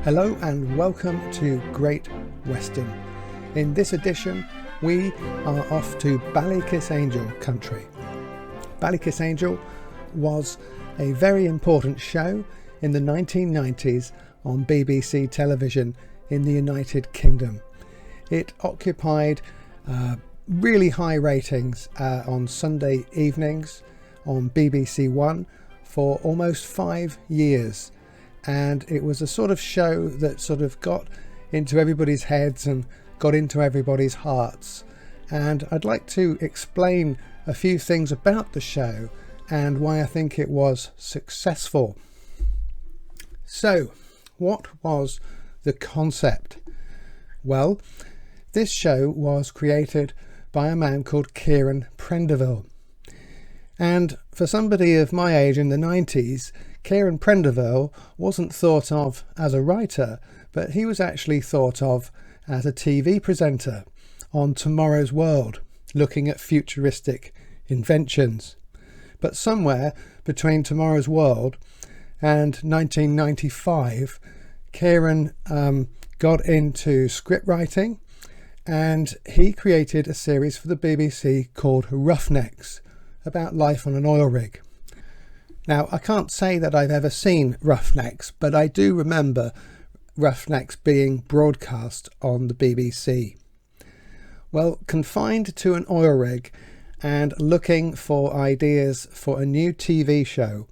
Hello and welcome to Great Western. In this edition we are off to Ballykissangel country. Ballykissangel was a very important show in the 1990s on BBC television in the United Kingdom. It occupied really high ratings on Sunday evenings on BBC One for almost 5 years. And it was a sort of show that sort of got into everybody's heads and got into everybody's hearts. And I'd like to explain a few things about the show and why I think it was successful. So, what was the concept? Well, this show was created by a man called Kieran Prendeville. And for somebody of my age in the 90s, Kieran Prendeville wasn't thought of as a writer, but he was actually thought of as a TV presenter on Tomorrow's World, looking at futuristic inventions. But somewhere between Tomorrow's World and 1995, Kieran got into script writing, and he created a series for the BBC called Roughnecks, about life on an oil rig. Now, I can't say that I've ever seen Roughnecks, but I do remember Roughnecks being broadcast on the BBC. Well, confined to an oil rig and looking for ideas for a new TV show,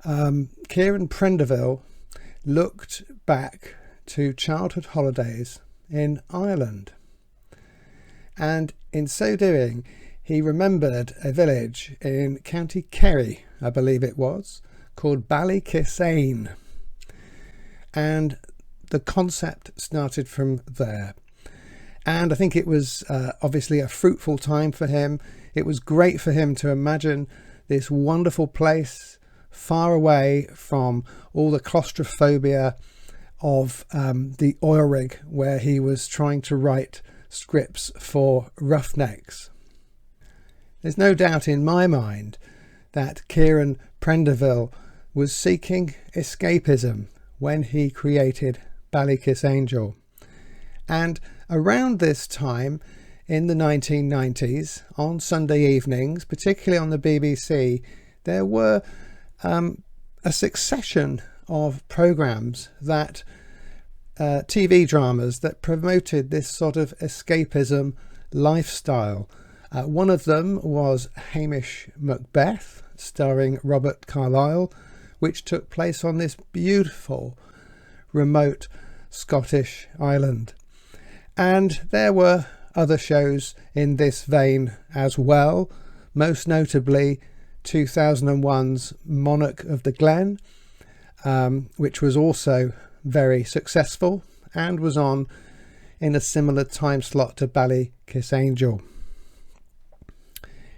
Kieran Prendeville looked back to childhood holidays in Ireland. And in so doing, he remembered a village in County Kerry, I believe it was, called Ballykissangel. And the concept started from there. And I think it was obviously a fruitful time for him. It was great for him to imagine this wonderful place far away from all the claustrophobia of the oil rig where he was trying to write scripts for Roughnecks. There's no doubt in my mind that Kieran Prendeville was seeking escapism when he created Ballykissangel. And around this time in the 1990s, on Sunday evenings, particularly on the BBC, there were a succession of programmes that TV dramas that promoted this sort of escapism lifestyle. One of them was Hamish Macbeth, starring Robert Carlyle, which took place on this beautiful, remote Scottish island. And there were other shows in this vein as well, most notably 2001's Monarch of the Glen, which was also very successful and was on in a similar time slot to Ballykissangel.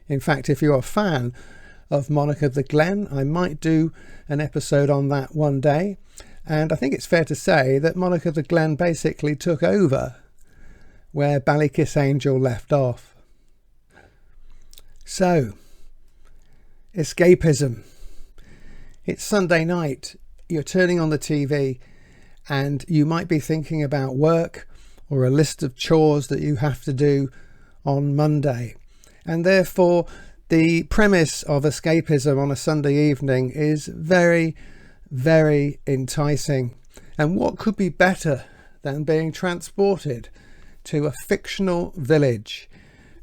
In fact, if you're a fan of Monarch of the Glen, I might do an episode on that one day. And I think it's fair to say that Monarch of the Glen basically took over where Ballykissangel left off. So, escapism. It's Sunday night, you're turning on the TV and you might be thinking about work or a list of chores that you have to do on Monday. And therefore, the premise of escapism on a Sunday evening is very, very enticing. And what could be better than being transported to a fictional village,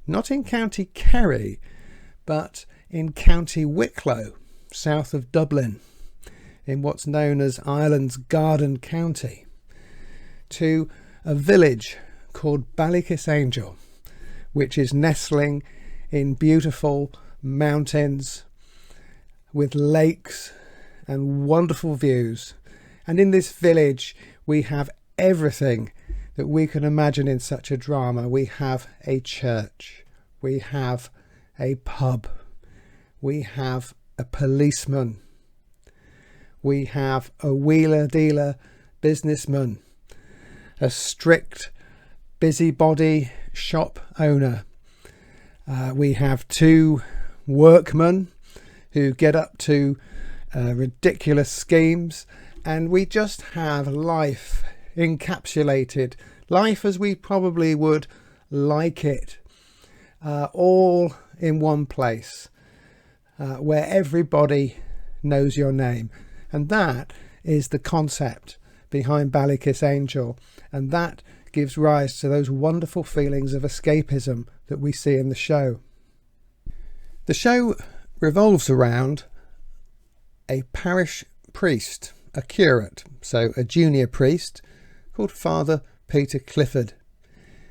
not in County Kerry, but in County Wicklow, south of Dublin, in what's known as Ireland's Garden County, to a village called Ballykissangel, which is nestling in beautiful mountains with lakes and wonderful views. And in this village we have everything that we can imagine in such a drama. We have a church, we have a pub, we have a policeman, we have a wheeler-dealer businessman, a strict busybody shop owner. We have two workmen who get up to ridiculous schemes and we just have life encapsulated, life as we probably would like it, all in one place, where everybody knows your name. And that is the concept behind Ballykissangel, and that gives rise to those wonderful feelings of escapism that we see in the show. The show revolves around a parish priest, a curate, so a junior priest called Father Peter Clifford.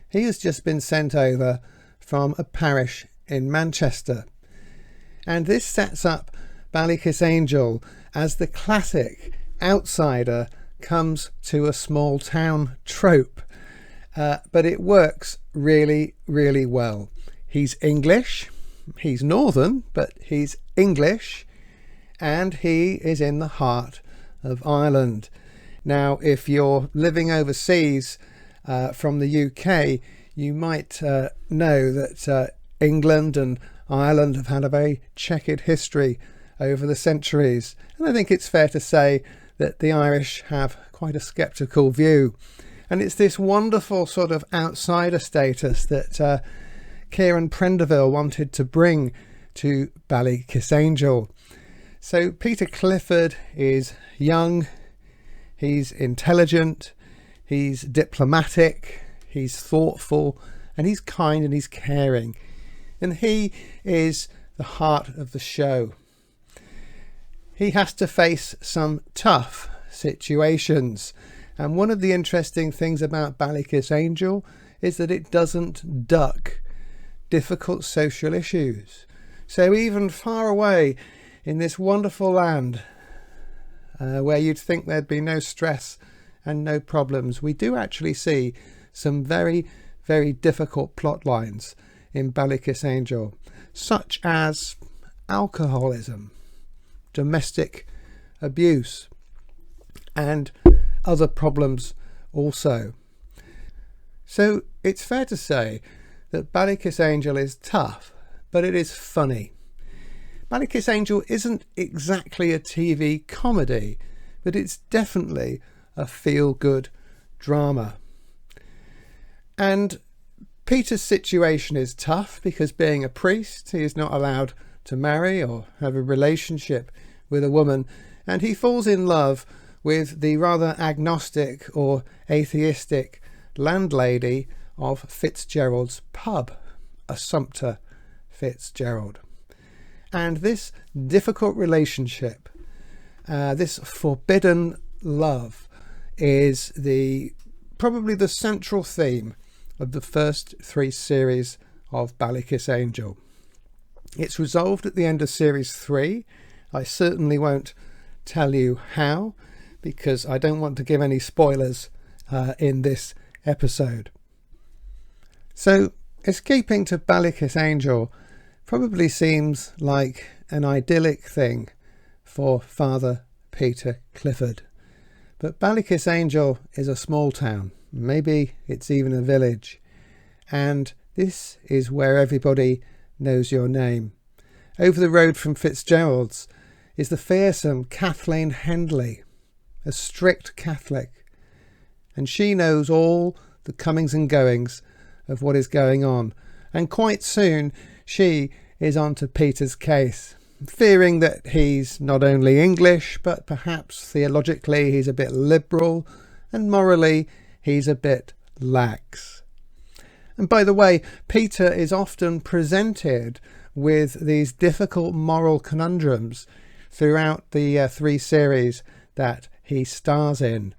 He has just been sent over from a parish in Manchester, and this sets up Ballykissangel as the classic outsider comes to a small town trope, but it works really, really well. He's English, he's northern, but he's English, and he is in the heart of Ireland. Now, if you're living overseas from the UK, you might know that England and Ireland have had a very checkered history over the centuries, and I think it's fair to say that the Irish have quite a sceptical view. And it's this wonderful sort of outsider status that Kieran Prendeville wanted to bring to Ballykissangel. So Peter Clifford is young, he's intelligent, he's diplomatic, he's thoughtful, and he's kind and he's caring. And he is the heart of the show. He has to face some tough situations, and one of the interesting things about Ballykissangel is that it doesn't duck difficult social issues. So even far away in this wonderful land, where you'd think there'd be no stress and no problems, we do actually see some very, very difficult plot lines in Ballykissangel, such as alcoholism, domestic abuse, and other problems also. So it's fair to say that Ballykissangel is tough, but it is funny. Ballykissangel isn't exactly a TV comedy, but it's definitely a feel-good drama. And Peter's situation is tough because, being a priest, he is not allowed to marry or have a relationship with a woman, and he falls in love with the rather agnostic or atheistic landlady of Fitzgerald's pub, Assumpta Fitzgerald. And this difficult relationship, this forbidden love, is probably the central theme of the first 3 series of Ballykissangel. It's resolved at the end of series 3. I certainly won't tell you how, because I don't want to give any spoilers in this episode. So escaping to Ballykissangel probably seems like an idyllic thing for Father Peter Clifford. But Ballykissangel is a small town, maybe it's even a village, and this is where everybody knows your name. Over the road from Fitzgerald's is the fearsome Kathleen Hendley, a strict Catholic, and she knows all the comings and goings of what is going on, and quite soon she is onto Peter's case, fearing that he's not only English, but perhaps theologically he's a bit liberal, and morally he's a bit lax. And by the way, Peter is often presented with these difficult moral conundrums throughout the 3 series that he stars in.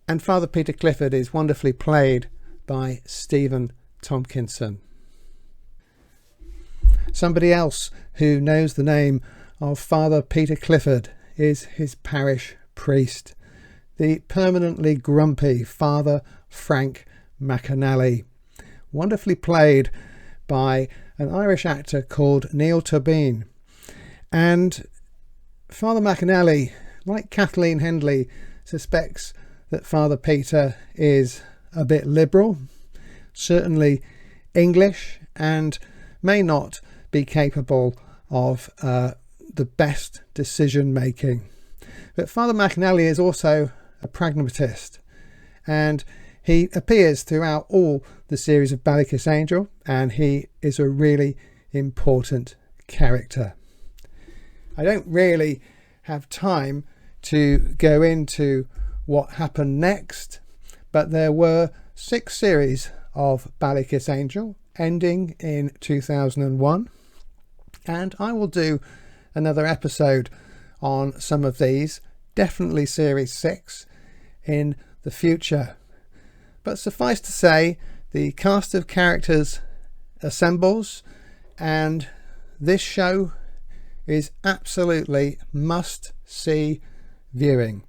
And Father Peter Clifford is wonderfully played by Stephen Tompkinson. Somebody else who knows the name of Father Peter Clifford is his parish priest, the permanently grumpy Father Frank MacAnally, wonderfully played by an Irish actor called Niall Tobin. And Father MacAnally, like Kathleen Hendley, suspects that Father Peter is a bit liberal, certainly English, and may not be capable of the best decision making. But Father MacAnally is also a pragmatist, and he appears throughout all the series of Ballykissangel, and he is a really important character. I don't really have time to go into what happened next, but there were 6 series of Ballykissangel ending in 2001, and I will do another episode on some of these, definitely series 6 in the future. But suffice to say, the cast of characters assembles, and this show is absolutely must-see viewing.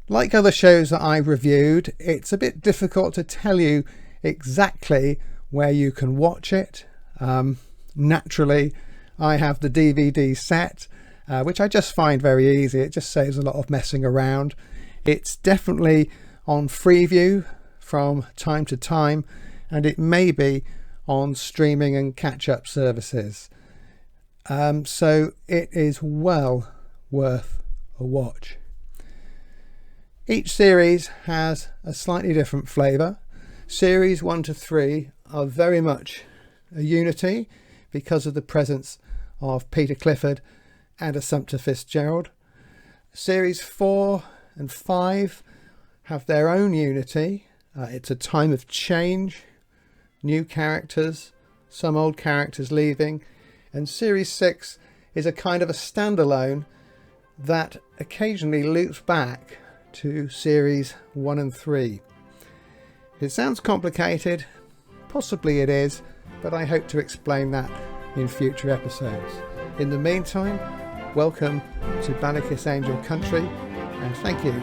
Like other shows that I've reviewed, it's a bit difficult to tell you exactly where you can watch it. Naturally, I have the DVD set, which I just find very easy. It just saves a lot of messing around. It's definitely on Freeview from time to time, and it may be on streaming and catch-up services. So it is well worth a watch. Each series has a slightly different flavour. Series 1 to 3 are very much a unity because of the presence of Peter Clifford and Assumpta Fitzgerald. Series 4 and 5 have their own unity. It's a time of change, new characters, some old characters leaving, and Series 6 is a kind of a standalone that occasionally loops back to Series 1 and 3. It sounds complicated, possibly it is, but I hope to explain that in future episodes. In the meantime, welcome to Ballykissangel country, and thank you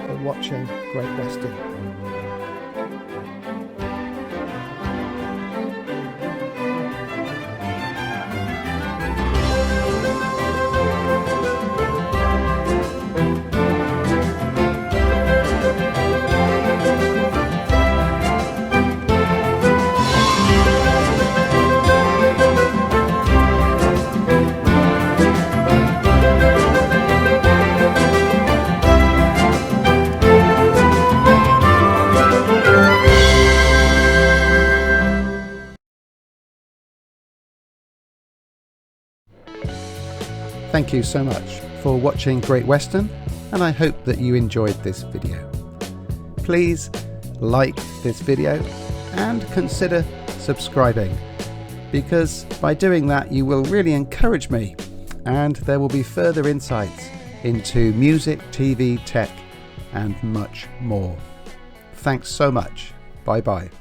for watching Great Western. Thank you so much for watching Great Western, and I hope that you enjoyed this video. Please like this video and consider subscribing, because by doing that you will really encourage me, and there will be further insights into music, TV, tech and much more. Thanks so much. Bye bye.